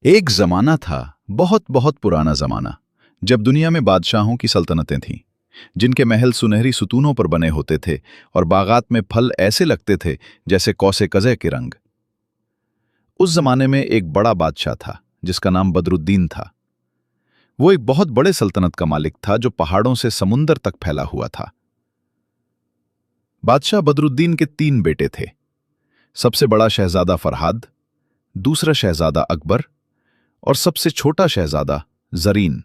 एक जमाना था, बहुत बहुत पुराना जमाना, जब दुनिया में बादशाहों की सल्तनतें थीं, जिनके महल सुनहरी सुतूनों पर बने होते थे और बागात में फल ऐसे लगते थे जैसे कौसे कज़े के रंग। उस जमाने में एक बड़ा बादशाह था जिसका नाम बदरुद्दीन था। वो एक बहुत बड़े सल्तनत का मालिक था जो पहाड़ों से समुंदर तक फैला हुआ था। बादशाह बदरुद्दीन के 3 बेटे थे। सबसे बड़ा शहजादा फरहाद, दूसरा शहजादा अकबर और सबसे छोटा शहजादा जरीन।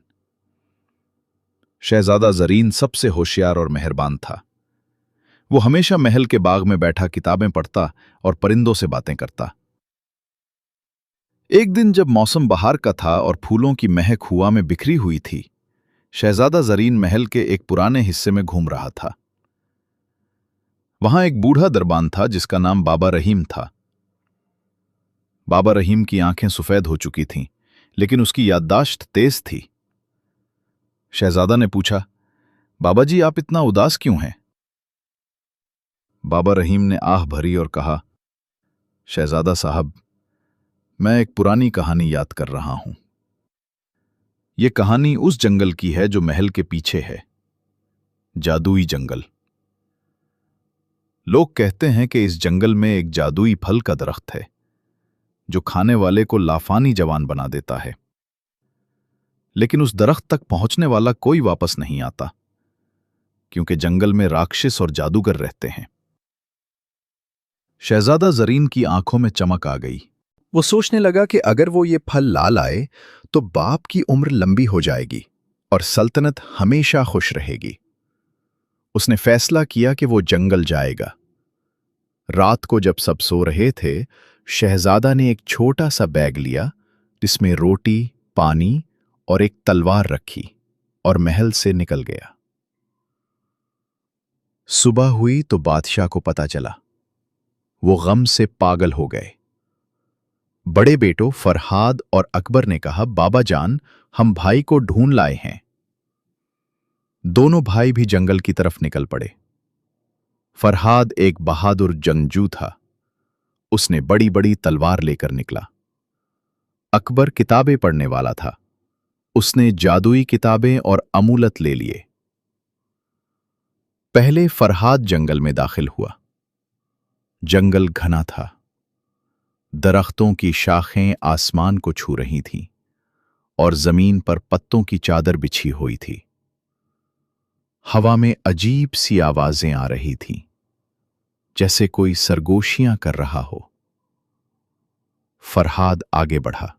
शहजादा जरीन सबसे होशियार और मेहरबान था। वो हमेशा महल के बाग में बैठा किताबें पढ़ता और परिंदों से बातें करता। एक दिन जब मौसम बहार का था और फूलों की महक हुआ में बिखरी हुई थी, शहजादा जरीन महल के एक पुराने हिस्से में घूम रहा था। वहां एक बूढ़ा दरबान था जिसका नाम बाबा रहीम था। बाबा रहीम की आंखें सफेद हो चुकी थीं, लेकिन उसकी याददाश्त तेज थी। शहजादा ने पूछा, बाबा जी, आप इतना उदास क्यों हैं? बाबा रहीम ने आह भरी और कहा, शहजादा साहब, मैं एक पुरानी कहानी याद कर रहा हूं। यह कहानी उस जंगल की है जो महल के पीछे है, जादुई जंगल। लोग कहते हैं कि इस जंगल में एक जादुई फल का दरख्त है जो खाने वाले को लाफानी जवान बना देता है। लेकिन उस दरख्त तक पहुंचने वाला कोई वापस नहीं आता, क्योंकि जंगल में राक्षस और जादूगर रहते हैं। शहजादा जरीन की आंखों में चमक आ गई। वो सोचने लगा कि अगर वो ये फल ला लाए तो बाप की उम्र लंबी हो जाएगी और सल्तनत हमेशा खुश रहेगी। उसने फैसला किया कि वो जंगल जाएगा। रात को जब सब सो रहे थे, शहजादा ने एक छोटा सा बैग लिया जिसमें रोटी, पानी और एक तलवार रखी और महल से निकल गया। सुबह हुई तो बादशाह को पता चला। वो गम से पागल हो गए। बड़े बेटों फरहाद और अकबर ने कहा, बाबा जान, हम भाई को ढूंढ लाए हैं। दोनों भाई भी जंगल की तरफ निकल पड़े। फरहाद एक बहादुर जंगजू था। उसने बड़ी बड़ी तलवार लेकर निकला। अकबर किताबें पढ़ने वाला था। उसने जादुई किताबें और अमूलत ले लिए। पहले फरहाद जंगल में दाखिल हुआ। जंगल घना था। दरख्तों की शाखें आसमान को छू रही थीं और जमीन पर पत्तों की चादर बिछी हुई थी। हवा में अजीब सी आवाजें आ रही थीं, जैसे कोई सरगोशियां कर रहा हो। फरहाद आगे बढ़ा।